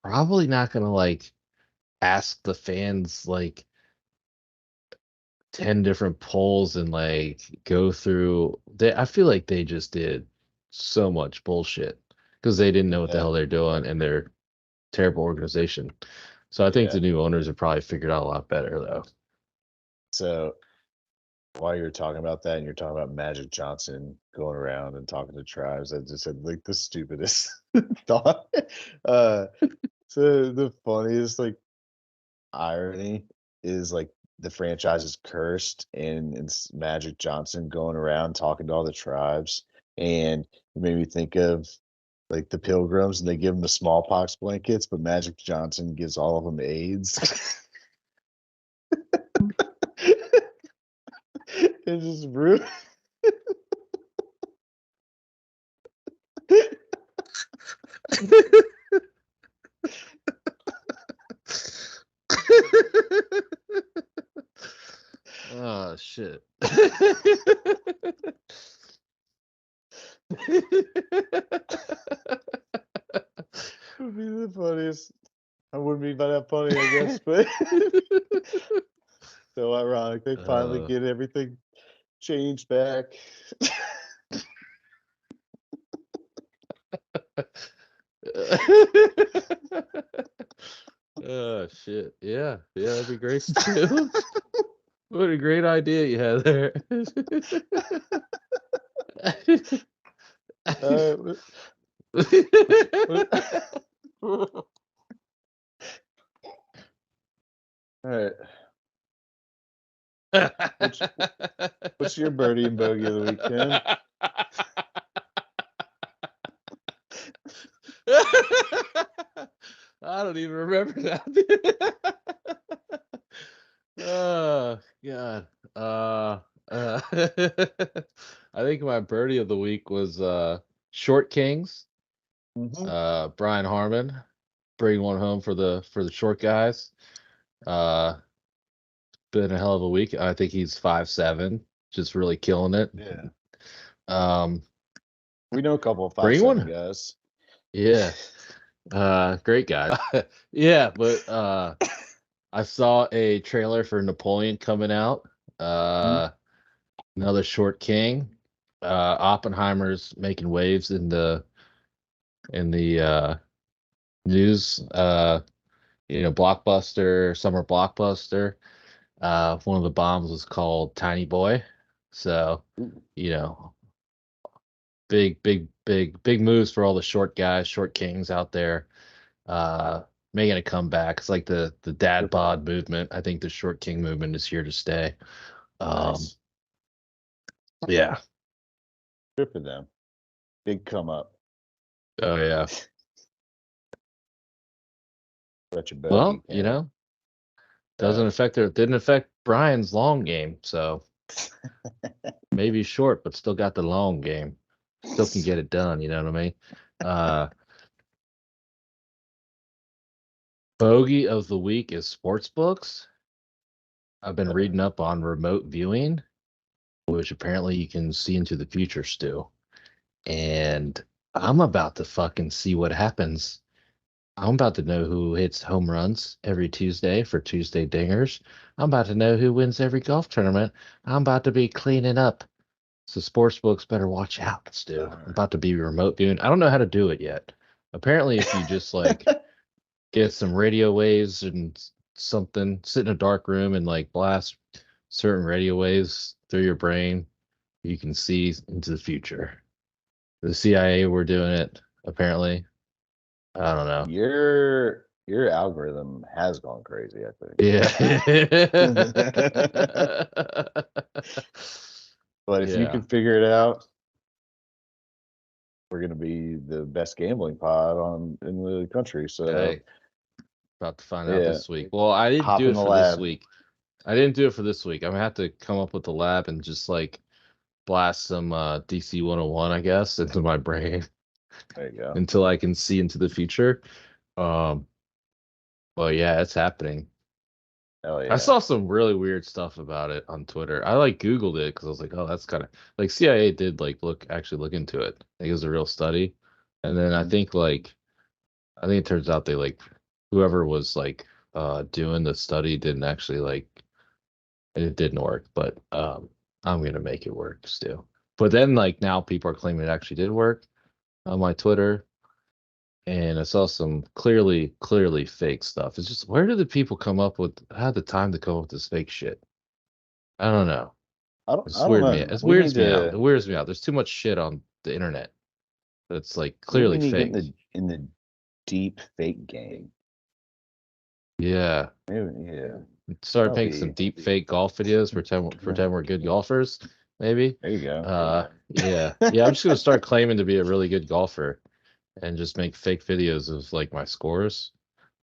probably not going to like ask the fans like 10 different polls and like go through I feel like they just did so much bullshit because they didn't know what the yeah, hell they're doing and they're terrible organization. So I think yeah. the new owners have probably figured out a lot better though. So while you're talking about that and you're talking about Magic Johnson going around and talking to tribes, I just said like the stupidest thought. Uh, so the funniest like irony is like the franchise is cursed and it's Magic Johnson going around talking to all the tribes. And it made me think of like the pilgrims and they give them the smallpox blankets, but Magic Johnson gives all of them AIDS. It just ruined. Oh shit. Would be the funniest. I wouldn't be that funny, I guess, but so ironic. They finally get everything changed back. Oh shit. Yeah, that'd be great too. What a great idea you had there. What- all right. What's your birdie and bogey of the week, Tim? I don't even remember that. Oh God. I think my birdie of the week was Short Kings. Brian Harmon bring one home for the short guys. Been a hell of a week. I think he's 5'7", just really killing it. Yeah. Um, We know a couple of bring 5'7" one. guys. Yeah. Great guy. Yeah, but I saw a trailer for Napoleon coming out. Another short king. Oppenheimer's making waves in the news. Blockbuster, summer blockbuster. One of the bombs was called Tiny Boy. So, you know, big moves for all the short guys, short kings out there. Making a comeback. It's like the dad bod movement. I think the short king movement is here to stay. Nice. Yeah. Good for them. Big come up. Oh yeah. Got your Well, bogey, Ken. didn't affect Brian's long game, so maybe short, but still got the long game. Still can get it done, you know what I mean? Bogey of the week is sports books. I've been reading up on remote viewing, which apparently you can see into the future still. And I'm about to fucking see what happens. I'm about to know who hits home runs every Tuesday for Tuesday Dingers. I'm about to know who wins every golf tournament. I'm about to be cleaning up. So sports books better watch out, Stu. I'm about to be remote viewing. I don't know how to do it yet. Apparently, if you just like get some radio waves and something, sit in a dark room and like blast certain radio waves through your brain, you can see into the future. The CIA were doing it, apparently. I don't know. Your algorithm has gone crazy, I think. Yeah. But if you Yeah. can figure it out, we're gonna be the best gambling pod in the country. So Hey, about to find out yeah, this week. Well, I didn't hop do in it the for this lab. week. I didn't do it for this week. I'm gonna have to come up with the lab and just like blast some DC 101, I guess, into my brain There you go. until I can see into the future. Um, but yeah, it's happening. Hell I yeah. saw some really weird stuff about it on Twitter. I like Googled it because I was like, oh, that's kind of like CIA did like actually look into it. Like, it was a real study. And then I think it turns out they like whoever was like doing the study didn't actually like it didn't work, but I'm gonna make it work still. But then like now people are claiming it actually did work on my Twitter. And I saw some clearly fake stuff. It's just where do the people come up with have the time to come up with this fake shit? I don't know. I It's don't weird me. know. It We need weirds me out. to It weirds me out. There's too much shit on the internet that's like we clearly need to get fake. in the deep fake game. Yeah. Maybe, yeah. Start That'll making some be deep fake golf videos. Pretend we're good golfers, maybe. there you go. Yeah. Yeah, I'm just gonna start claiming to be a really good golfer and just make fake videos of like my scores.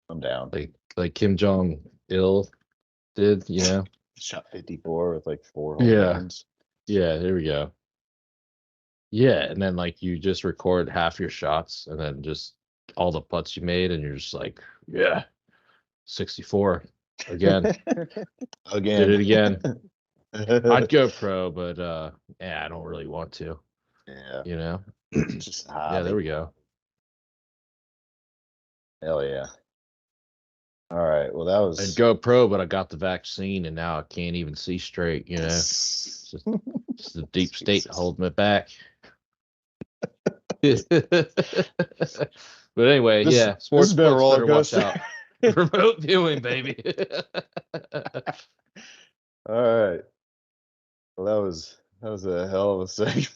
I'm down. Like Kim Jong Il did, Shot 54 with like 4 home Yeah. runs. Yeah, there we go. Yeah, and then like you just record half your shots and then just all the putts you made, and you're just like, yeah, 64 again, did Again. it again. I'd go pro, but yeah, I don't really want to, Yeah, you know. just a Yeah, there hobby. we go. Hell yeah. All right. Well, that I'd was go pro, but I got the vaccine and now I can't even see straight, you know. Just the deep state Jesus. holding me back. But anyway, This yeah, this has sports been a books roller better watch coaster. out. Remote viewing, baby. All right. Well, that was a hell of a segment.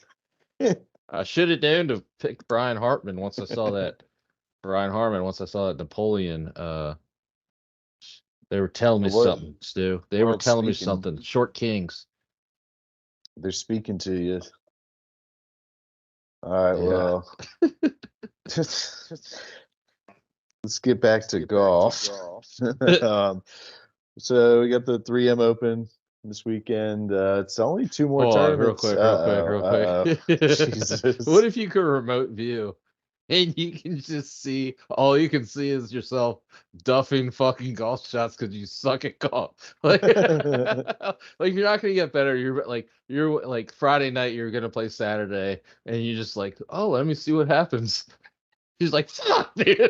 I should have known to pick Brian Hartman once I saw that. Brian Hartman once I saw that Napoleon. They were telling me What something, Stu. They were world telling me speaking? something. Short Kings. They're speaking to you. All right. Yeah. Well, let's get back to golf. um, so we got the 3M Open this weekend. It's only two more Hold on, real tournaments. quick, real quick, real quick. What Jesus. if you could remote view and you can just see all you can see is yourself duffing fucking golf shots because you suck at golf. Like, like you're not gonna get better. You're like Friday night, you're gonna play Saturday, and you just like, oh, let me see what happens. He's like, fuck, dude.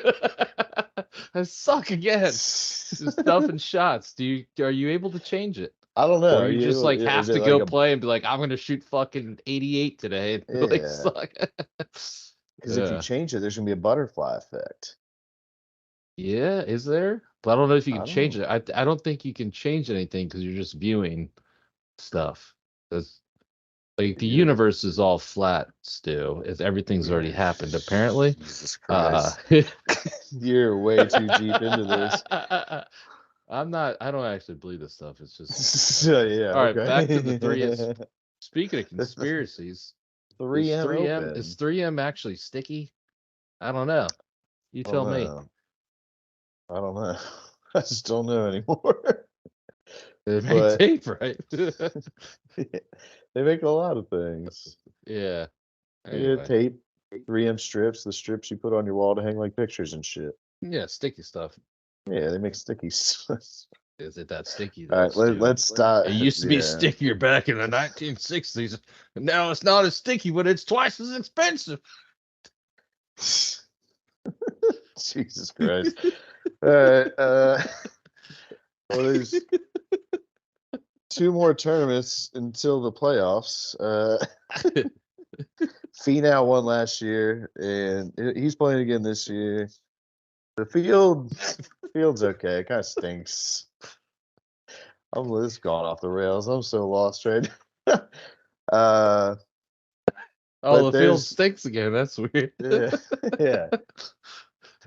I suck again. Just duffing shots. Are you able to change it? I don't know. Or Are you you just able? like Is have it to like go a play and be like, I'm gonna shoot fucking 88 today and like yeah? suck. Because if you Yeah. change it, there's gonna be a butterfly effect. Yeah, is there? But I don't know if you I can change don't. it. I don't think you can change anything because you're just viewing stuff. That's like the You're universe is all flat still. If everything's already yeah. happened, apparently. Jesus Uh Christ. You're way too deep into this. I don't actually believe this stuff. It's just So yeah, all right, okay. back to the three. Speaking of The conspiracies, is 3M 3M is Open. 3M actually sticky? I don't know. You I don't tell me. know. I don't know. I just don't know anymore. They make But tape, right? they make a lot of things. Yeah. Yeah, Anyway. tape, 3M strips, the strips you put on your wall to hang like pictures and shit. Yeah, sticky stuff. Yeah, they make stickies. Is it that sticky All though, right, Stu? let's stop. It used to be Yeah. stickier back in the 1960s. And now it's not as sticky, but it's twice as expensive. Jesus Christ. All right. Well, there's two more tournaments until the playoffs. Finau won last year, and he's playing again this year. The field's okay. It kind of stinks. This gone off the rails. I'm so lost right now. Oh, But the field there's stinks again. That's weird. yeah, yeah.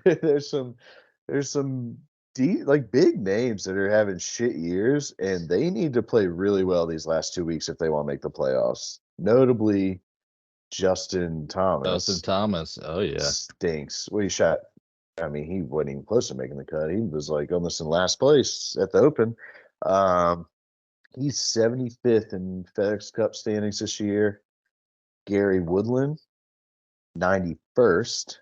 There's some like big names that are having shit years, and they need to play really well these last 2 weeks if they want to make the playoffs. Notably, Justin Dustin Thomas Thomas. Oh yeah. stinks. Well, he shot. I mean, he wasn't even close to making the cut. He was like almost in last place at the Open. Um, he's 75th in FedEx Cup standings this year. Gary Woodland, 91st.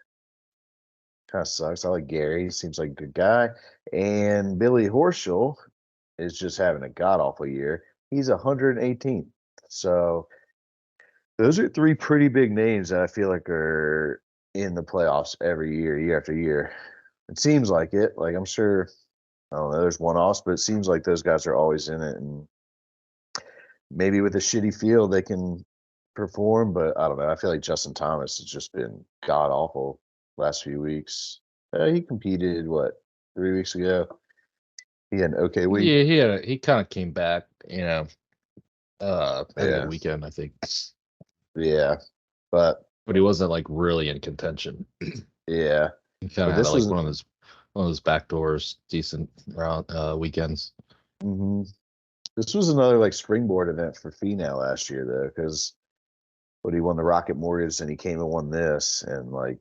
Kind of sucks. I like Gary. He seems like a good guy. And Billy Horschel is just having a god awful year. He's 118th. So those are three pretty big names that I feel like are in the playoffs every year, year after year. It seems like it. Like I'm sure, I don't know, there's one offs, but it seems like those guys are always in it. And maybe with a shitty field they can perform, but I don't know. I feel like Justin Thomas has just been god awful last few weeks. He competed what 3 weeks ago. He had an okay week. Yeah, he kind of came back, end of the Yeah, weekend, I think. yeah, but But he wasn't like really in contention. yeah, He kind but of had this like was one of those backdoors, decent round weekends. mhm. This was another like springboard event for Finau last year though, because when he won the Rocket Mortgage and he came and won this and like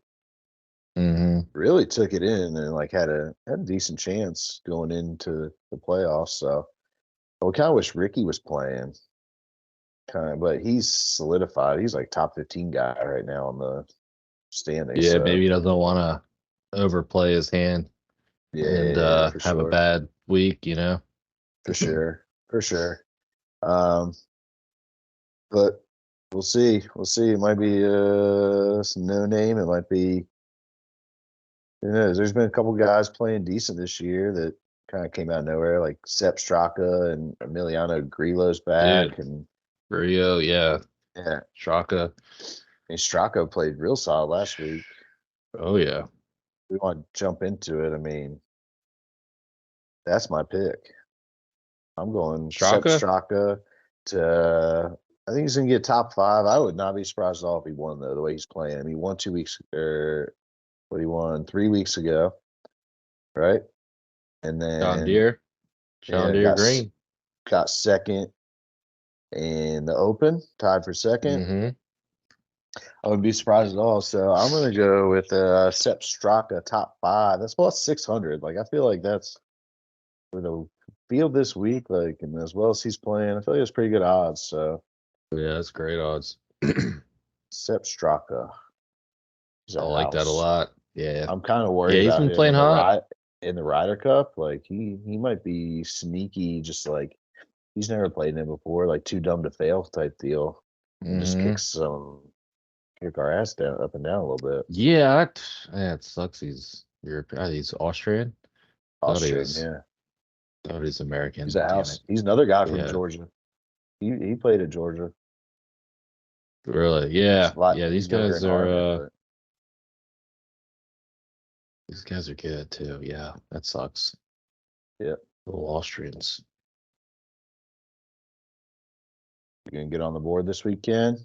Hmm. really took it in and like had a decent chance going into the playoffs. So I kind of wish Ricky was playing. kind of, but he's solidified. He's like top 15 guy right now on the standings. Yeah, maybe So he doesn't want to overplay his hand and yeah, for have a sure, bad week, you know. for sure, for sure. Um, but we'll see. We'll see. It might be some no name. It might be who knows. There's been a couple guys playing decent this year that kind of came out of nowhere, like Sepp Straka and Emiliano Grillo's back, Dude, and Rio, yeah, yeah, Straka. and Straka played real solid last week. Oh yeah. We want to jump into it. I mean, that's my pick. I'm going Sepp Straka? Straka to. I think he's gonna get top five. I would not be surprised at all if he won though. The way he's playing, I mean, he won 2 weeks or what he won 3 weeks ago, right? And John then Deere. John yeah, Deere Green. got second in the Open, tied for second. Mm-hmm. I wouldn't be surprised at all. So I'm gonna go with Sepp Straka top five. That's plus 600. Like I feel like that's for the field this week. Like and as well as he's playing, I feel like it's pretty good odds. So Yeah, that's great odds. Sepp Straka, he's I a like that a house. lot. Yeah. I'm kind of Yeah, worried he's about been him playing in the hot. Ryder Cup. Like he might be sneaky, just like he's never played in it before, like too dumb to fail type deal, and just Mm-hmm. kick our ass down up and down a little bit. Yeah, yeah, it sucks. He's European. He's Austrian. Thought he Austrian, was yeah, thought he was he's American. a Damn it. house. He's another guy from Yeah. Georgia. He played at Georgia. Really? He's Yeah. a lot. Yeah, He's younger and harder, but these guys are good too. Yeah, that sucks. yeah, Little Austrians. you gonna get on the board this weekend.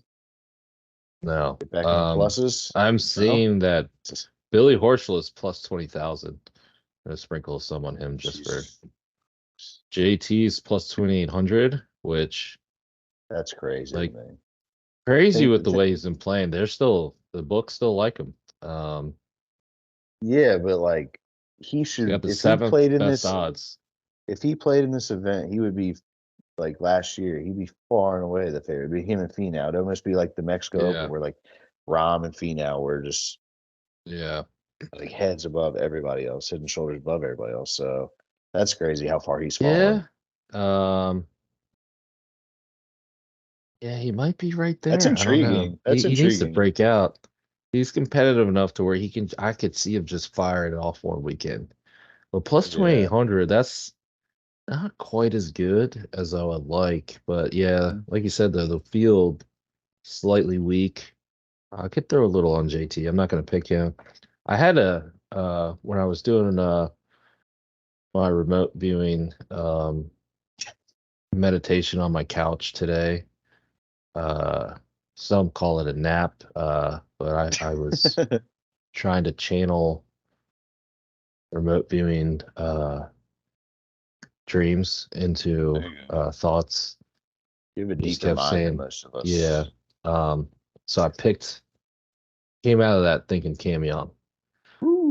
No. Get back in the pluses. I'm No, seeing that just Billy Horschel is plus 20,000. I'm gonna sprinkle some on him just for jeez, JT's plus 2,800, which that's crazy to like me. crazy Think, with the way he's been playing. They're still the books still like him. yeah, but like he He should got the seventh best odds. if he played in this event, he would be like last year. He'd be far and away the favorite. It'd be him and Finau. It'd almost be like the Mexico Open, Yeah, where like Rom and Finau were just yeah, like heads above everybody else, head and shoulders above everybody else. So that's crazy how far he's fallen. yeah. Um, yeah, he might be right That's there. I don't know. intriguing. That's He needs to intriguing. break out. He's competitive enough to where he can. I could see him just firing it off one weekend. But plus Yeah. 2,800, that's not quite as good as I would like. But yeah, like you said, though, the field slightly weak. I could throw a little on JT. I'm not going to pick him. I had a when I was doing my remote viewing meditation on my couch today. Uh, some call it a nap, but I was trying to channel remote viewing dreams into There you go. thoughts. You have a He just deeper kept mind than saying, most of yeah. us. So I came out of that thinking Cam Young.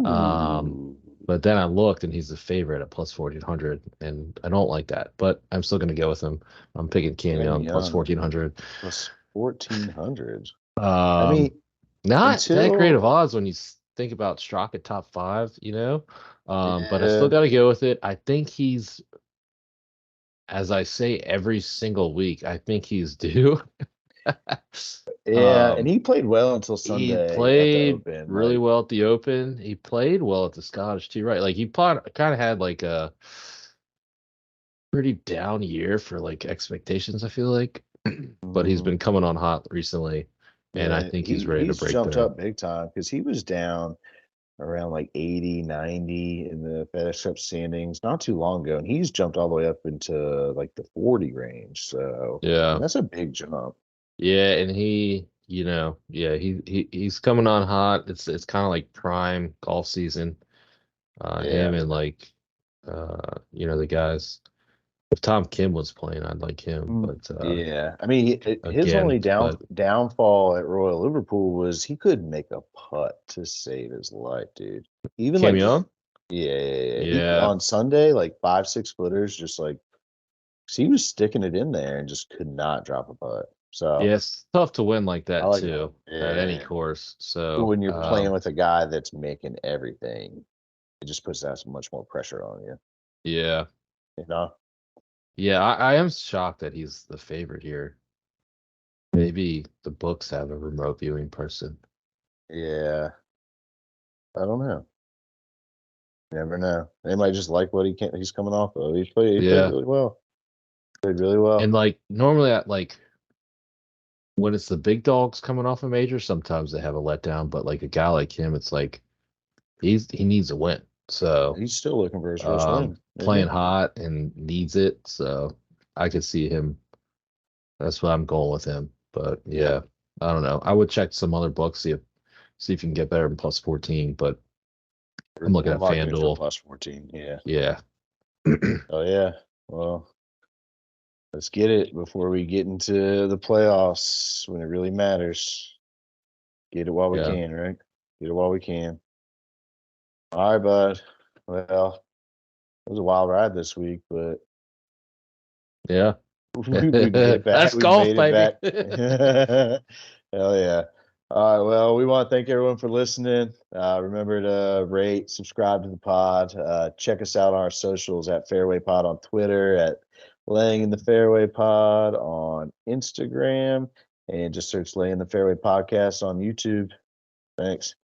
Um, Ooh. but then I looked and he's the favorite at plus 1,400, and I don't like that, but I'm still going to go with him. I'm picking Cam Cam Young plus Young 1,400. plus 1400. I Um, mean, Not that great of until odds when you think about Strock at top five, you know. But I still yeah, got to go with it. I think he's, as I say every single week, I think he's due. yeah, and Um, he played well until he Sunday at the played Open. really Like, well at the Open. He played well at the Scottish too, right? Like he kind of had like a pretty down year for like expectations, I feel like. But he's mhm, been coming on hot recently, and I yeah, think he's ready to he's break jumped through. up big time because he was down around like 80, 90 in the FedEx Cup standings not too long ago, and he's jumped all the way up into like the 40 range. So, and Yeah. that's a big jump. Yeah, and yeah, he's coming on hot. It's kind of like prime golf season. Him Yeah. and like the guys. If Tom Kim was playing, I'd like him, but Yeah, I mean, his again, only but downfall at Royal Liverpool was he couldn't make a putt to save his life, dude. Even Cam like, Young? yeah, yeah, yeah. He Yeah. on Sunday, like 5, 6 footers, just like 'cause he was sticking it in there and just could not drop a putt. So Yeah, it's tough to win like I that like, too at any yeah. course. So, When you're playing with a guy that's making everything, it just puts that much more pressure on you. yeah, You know? yeah, I am shocked that he's the favorite here. Maybe the books have a remote viewing person. Yeah. I don't know. You never know. They might just like what he's coming off of. He played Yeah, really well. Played really and well. like normally at like when it's the big dogs coming off a major, sometimes they have a letdown. But like a guy like him, it's like he needs a win. So He's still looking for his first win, isn't playing he? hot and needs it. So I could see him. That's why I'm going with him. But Yeah. yeah, I don't know. I would check some other books, see if you can get better than plus 14. But I'm looking We're at marking it for FanDuel. plus 14. Yeah. Yeah. Oh yeah. Well, let's get it before we get into the playoffs when it really matters. Get it while we Yeah. can, right? Get it while we can. All right, bud. Well, it was a wild ride this week, but Yeah. we made it back. That's We golf, made it baby. back. Hell yeah. All right. Well, we want to thank everyone for listening. Remember to rate, subscribe to the pod. Check us out on our socials at Fairway Pod on Twitter, at Laying in the Fairway Pod on Instagram, and just search Laying in the Fairway Podcast on YouTube. Thanks.